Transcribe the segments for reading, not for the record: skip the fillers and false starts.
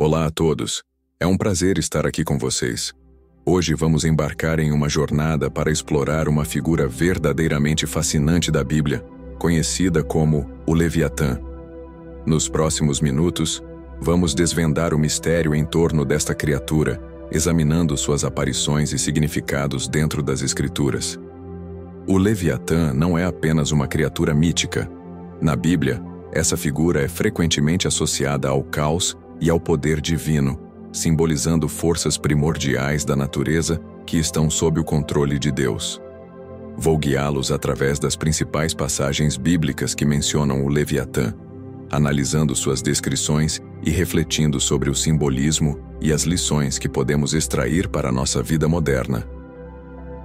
Olá a todos, é um prazer estar aqui com vocês. Hoje vamos embarcar em uma jornada para explorar uma figura verdadeiramente fascinante da Bíblia, conhecida como o Leviatã. Nos próximos minutos, vamos desvendar o mistério em torno desta criatura, examinando suas aparições e significados dentro das Escrituras. O Leviatã não é apenas uma criatura mítica. Na Bíblia, essa figura é frequentemente associada ao caos e ao poder divino, simbolizando forças primordiais da natureza que estão sob o controle de Deus. Vou guiá-los através das principais passagens bíblicas que mencionam o Leviatã, analisando suas descrições e refletindo sobre o simbolismo e as lições que podemos extrair para a nossa vida moderna.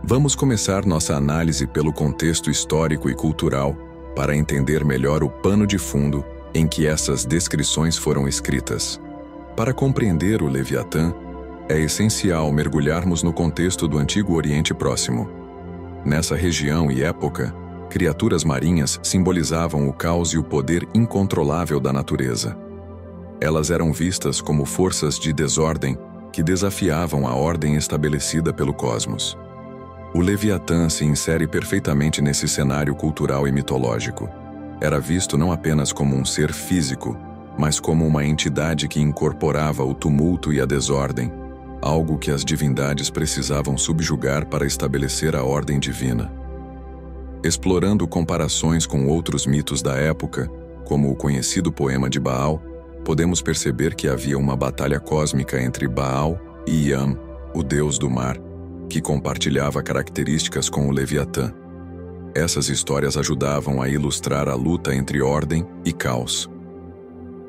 Vamos começar nossa análise pelo contexto histórico e cultural para entender melhor o pano de fundo em que essas descrições foram escritas. Para compreender o Leviatã, é essencial mergulharmos no contexto do Antigo Oriente Próximo. Nessa região e época, criaturas marinhas simbolizavam o caos e o poder incontrolável da natureza. Elas eram vistas como forças de desordem que desafiavam a ordem estabelecida pelo cosmos. O Leviatã se insere perfeitamente nesse cenário cultural e mitológico. Era visto não apenas como um ser físico, mas como uma entidade que incorporava o tumulto e a desordem, algo que as divindades precisavam subjugar para estabelecer a ordem divina. Explorando comparações com outros mitos da época, como o conhecido poema de Baal, podemos perceber que havia uma batalha cósmica entre Baal e Iam, o deus do mar, que compartilhava características com o Leviatã. Essas histórias ajudavam a ilustrar a luta entre ordem e caos.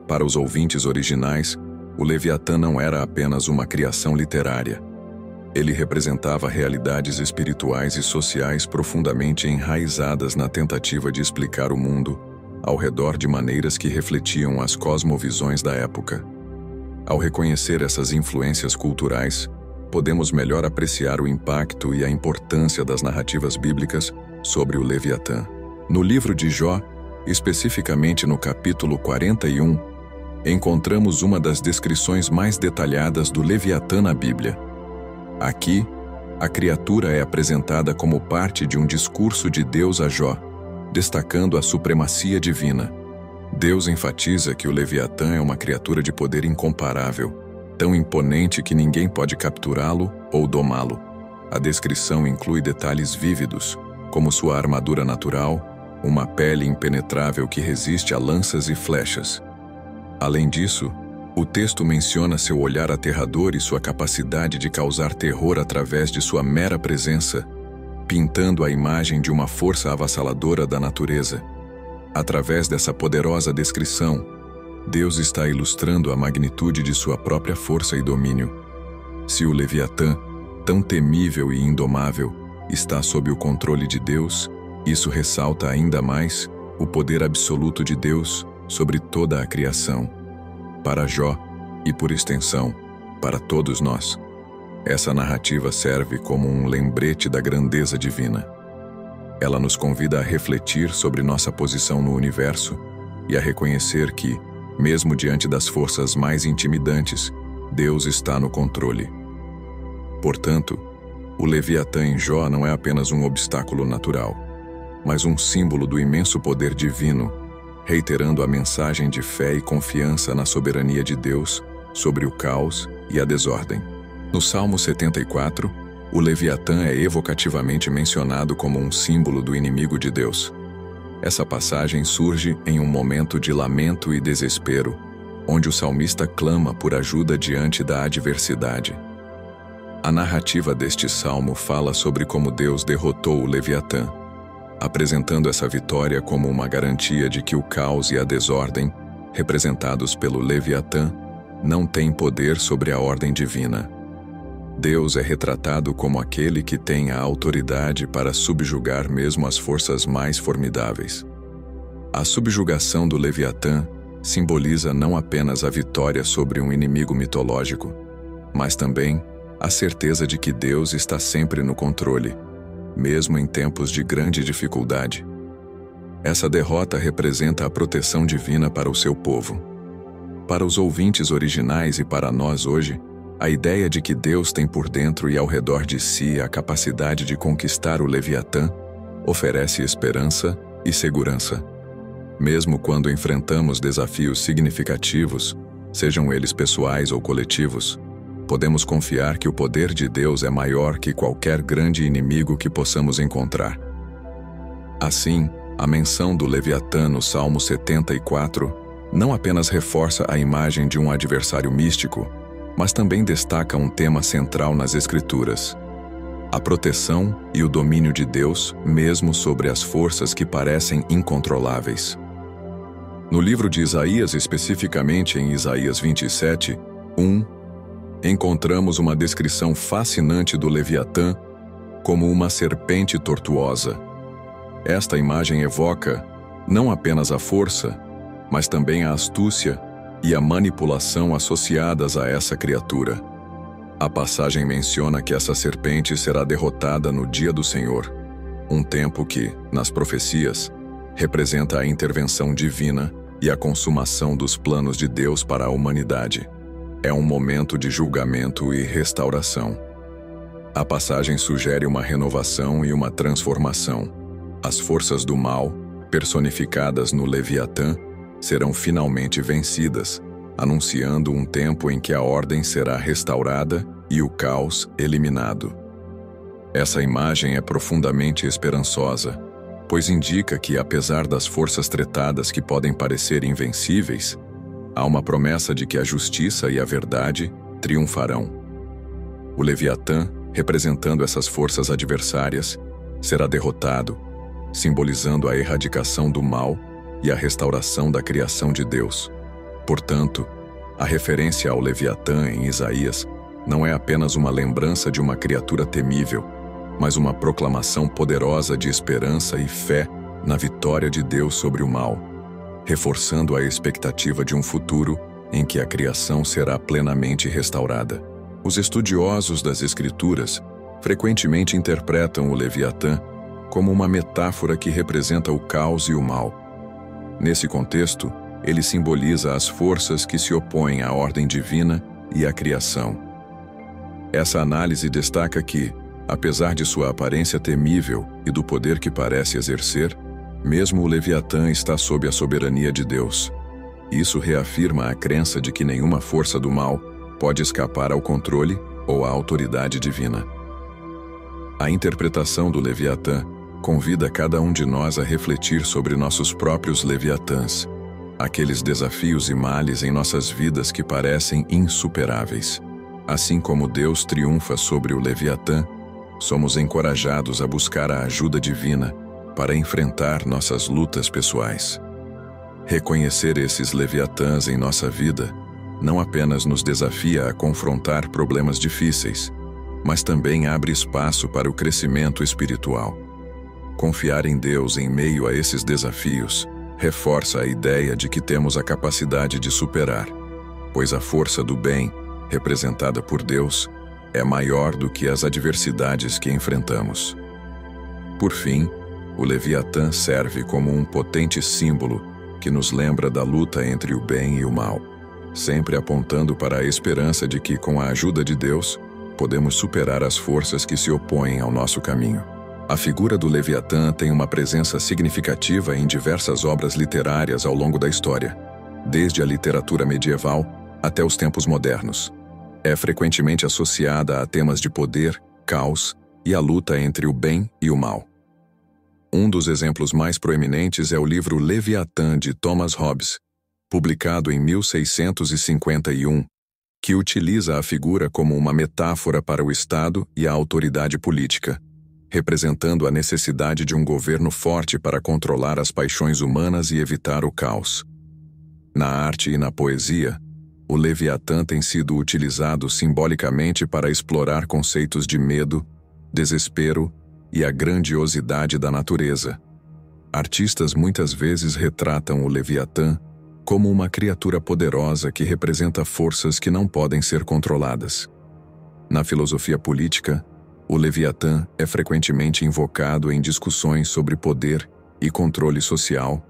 Para os ouvintes originais, o Leviatã não era apenas uma criação literária. Ele representava realidades espirituais e sociais profundamente enraizadas na tentativa de explicar o mundo ao redor de maneiras que refletiam as cosmovisões da época. Ao reconhecer essas influências culturais, podemos melhor apreciar o impacto e a importância das narrativas bíblicas sobre o Leviatã. No livro de Jó, especificamente no capítulo 41, encontramos uma das descrições mais detalhadas do Leviatã na Bíblia. Aqui, a criatura é apresentada como parte de um discurso de Deus a Jó, destacando a supremacia divina. Deus enfatiza que o Leviatã é uma criatura de poder incomparável, tão imponente que ninguém pode capturá-lo ou domá-lo. A descrição inclui detalhes vívidos, como sua armadura natural, uma pele impenetrável que resiste a lanças e flechas. Além disso, o texto menciona seu olhar aterrador e sua capacidade de causar terror através de sua mera presença, pintando a imagem de uma força avassaladora da natureza. Através dessa poderosa descrição, Deus está ilustrando a magnitude de sua própria força e domínio. Se o Leviatã, tão temível e indomável, está sob o controle de Deus, isso ressalta ainda mais o poder absoluto de Deus sobre toda a criação. Para Jó, e por extensão, para todos nós, essa narrativa serve como um lembrete da grandeza divina. Ela nos convida a refletir sobre nossa posição no universo e a reconhecer que, mesmo diante das forças mais intimidantes, Deus está no controle. Portanto, o Leviatã em Jó não é apenas um obstáculo natural, mas um símbolo do imenso poder divino, reiterando a mensagem de fé e confiança na soberania de Deus sobre o caos e a desordem. No Salmo 74, o Leviatã é evocativamente mencionado como um símbolo do inimigo de Deus. Essa passagem surge em um momento de lamento e desespero, onde o salmista clama por ajuda diante da adversidade. A narrativa deste salmo fala sobre como Deus derrotou o Leviatã, apresentando essa vitória como uma garantia de que o caos e a desordem, representados pelo Leviatã, não têm poder sobre a ordem divina. Deus é retratado como aquele que tem a autoridade para subjugar mesmo as forças mais formidáveis. A subjugação do Leviatã simboliza não apenas a vitória sobre um inimigo mitológico, mas também a certeza de que Deus está sempre no controle, mesmo em tempos de grande dificuldade. Essa derrota representa a proteção divina para o seu povo. Para os ouvintes originais e para nós hoje, a ideia de que Deus tem por dentro e ao redor de si a capacidade de conquistar o Leviatã oferece esperança e segurança. Mesmo quando enfrentamos desafios significativos, sejam eles pessoais ou coletivos, podemos confiar que o poder de Deus é maior que qualquer grande inimigo que possamos encontrar. Assim, a menção do Leviatã no Salmo 74 não apenas reforça a imagem de um adversário místico, mas também destaca um tema central nas Escrituras: a proteção e o domínio de Deus, mesmo sobre as forças que parecem incontroláveis. No livro de Isaías, especificamente em Isaías 27, 1, encontramos uma descrição fascinante do Leviatã como uma serpente tortuosa. Esta imagem evoca não apenas a força, mas também a astúcia e a manipulação associadas a essa criatura. A passagem menciona que essa serpente será derrotada no dia do Senhor, um tempo que, nas profecias, representa a intervenção divina e a consumação dos planos de Deus para a humanidade. É um momento de julgamento e restauração. A passagem sugere uma renovação e uma transformação. As forças do mal, personificadas no Leviatã, serão finalmente vencidas, anunciando um tempo em que a ordem será restaurada e o caos eliminado. Essa imagem é profundamente esperançosa, pois indica que, apesar das forças tretadas que podem parecer invencíveis, há uma promessa de que a justiça e a verdade triunfarão. O Leviatã, representando essas forças adversárias, será derrotado, simbolizando a erradicação do mal e a restauração da criação de Deus. Portanto, a referência ao Leviatã em Isaías não é apenas uma lembrança de uma criatura temível, mas uma proclamação poderosa de esperança e fé na vitória de Deus sobre o mal, reforçando a expectativa de um futuro em que a criação será plenamente restaurada. Os estudiosos das Escrituras frequentemente interpretam o Leviatã como uma metáfora que representa o caos e o mal. Nesse contexto, ele simboliza as forças que se opõem à ordem divina e à criação. Essa análise destaca que, apesar de sua aparência temível e do poder que parece exercer, mesmo o Leviatã está sob a soberania de Deus. Isso reafirma a crença de que nenhuma força do mal pode escapar ao controle ou à autoridade divina. A interpretação do Leviatã convida cada um de nós a refletir sobre nossos próprios Leviatãs, aqueles desafios e males em nossas vidas que parecem insuperáveis. Assim como Deus triunfa sobre o Leviatã, somos encorajados a buscar a ajuda divina para enfrentar nossas lutas pessoais. Reconhecer esses Leviatãs em nossa vida não apenas nos desafia a confrontar problemas difíceis, mas também abre espaço para o crescimento espiritual. Confiar em Deus em meio a esses desafios reforça a ideia de que temos a capacidade de superar, pois a força do bem, representada por Deus, é maior do que as adversidades que enfrentamos. Por fim, o Leviatã serve como um potente símbolo que nos lembra da luta entre o bem e o mal, sempre apontando para a esperança de que, com a ajuda de Deus, podemos superar as forças que se opõem ao nosso caminho. A figura do Leviatã tem uma presença significativa em diversas obras literárias ao longo da história, desde a literatura medieval até os tempos modernos. É frequentemente associada a temas de poder, caos e a luta entre o bem e o mal. Um dos exemplos mais proeminentes é o livro Leviatã de Thomas Hobbes, publicado em 1651, que utiliza a figura como uma metáfora para o Estado e a autoridade política, representando a necessidade de um governo forte para controlar as paixões humanas e evitar o caos. Na arte e na poesia, o Leviatã tem sido utilizado simbolicamente para explorar conceitos de medo, desespero e a grandiosidade da natureza. Artistas muitas vezes retratam o Leviatã como uma criatura poderosa que representa forças que não podem ser controladas. Na filosofia política, o Leviatã é frequentemente invocado em discussões sobre poder e controle social,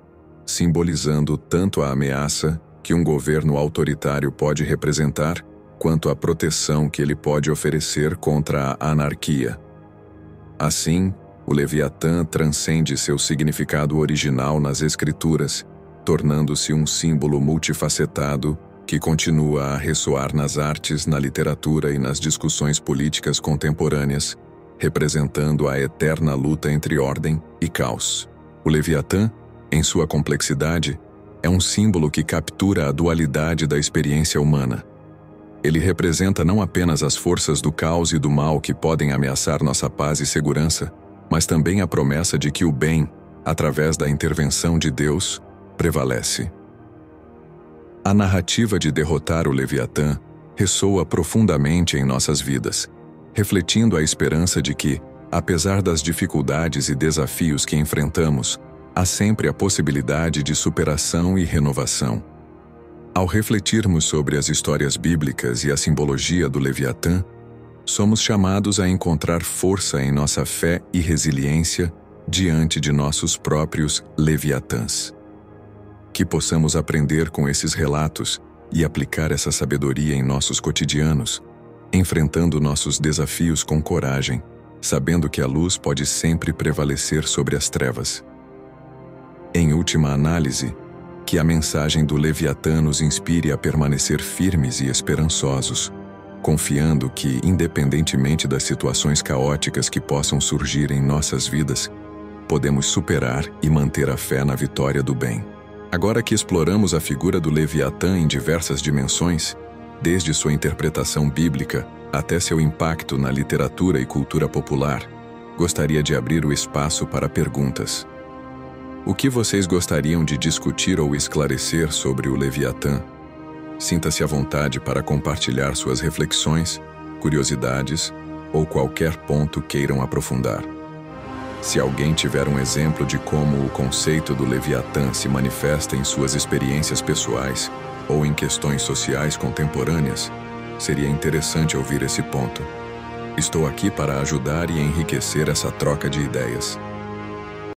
simbolizando tanto a ameaça que um governo autoritário pode representar, quanto à proteção que ele pode oferecer contra a anarquia. Assim, o Leviatã transcende seu significado original nas Escrituras, tornando-se um símbolo multifacetado que continua a ressoar nas artes, na literatura e nas discussões políticas contemporâneas, representando a eterna luta entre ordem e caos. O Leviatã, em sua complexidade, é um símbolo que captura a dualidade da experiência humana. Ele representa não apenas as forças do caos e do mal que podem ameaçar nossa paz e segurança, mas também a promessa de que o bem, através da intervenção de Deus, prevalece. A narrativa de derrotar o Leviatã ressoa profundamente em nossas vidas, refletindo a esperança de que, apesar das dificuldades e desafios que enfrentamos, há sempre a possibilidade de superação e renovação. Ao refletirmos sobre as histórias bíblicas e a simbologia do Leviatã, somos chamados a encontrar força em nossa fé e resiliência diante de nossos próprios Leviatãs. Que possamos aprender com esses relatos e aplicar essa sabedoria em nossos cotidianos, enfrentando nossos desafios com coragem, sabendo que a luz pode sempre prevalecer sobre as trevas. Em última análise, que a mensagem do Leviatã nos inspire a permanecer firmes e esperançosos, confiando que, independentemente das situações caóticas que possam surgir em nossas vidas, podemos superar e manter a fé na vitória do bem. Agora que exploramos a figura do Leviatã em diversas dimensões, desde sua interpretação bíblica até seu impacto na literatura e cultura popular, gostaria de abrir o espaço para perguntas. O que vocês gostariam de discutir ou esclarecer sobre o Leviatã? Sinta-se à vontade para compartilhar suas reflexões, curiosidades ou qualquer ponto queiram aprofundar. Se alguém tiver um exemplo de como o conceito do Leviatã se manifesta em suas experiências pessoais ou em questões sociais contemporâneas, seria interessante ouvir esse ponto. Estou aqui para ajudar e enriquecer essa troca de ideias.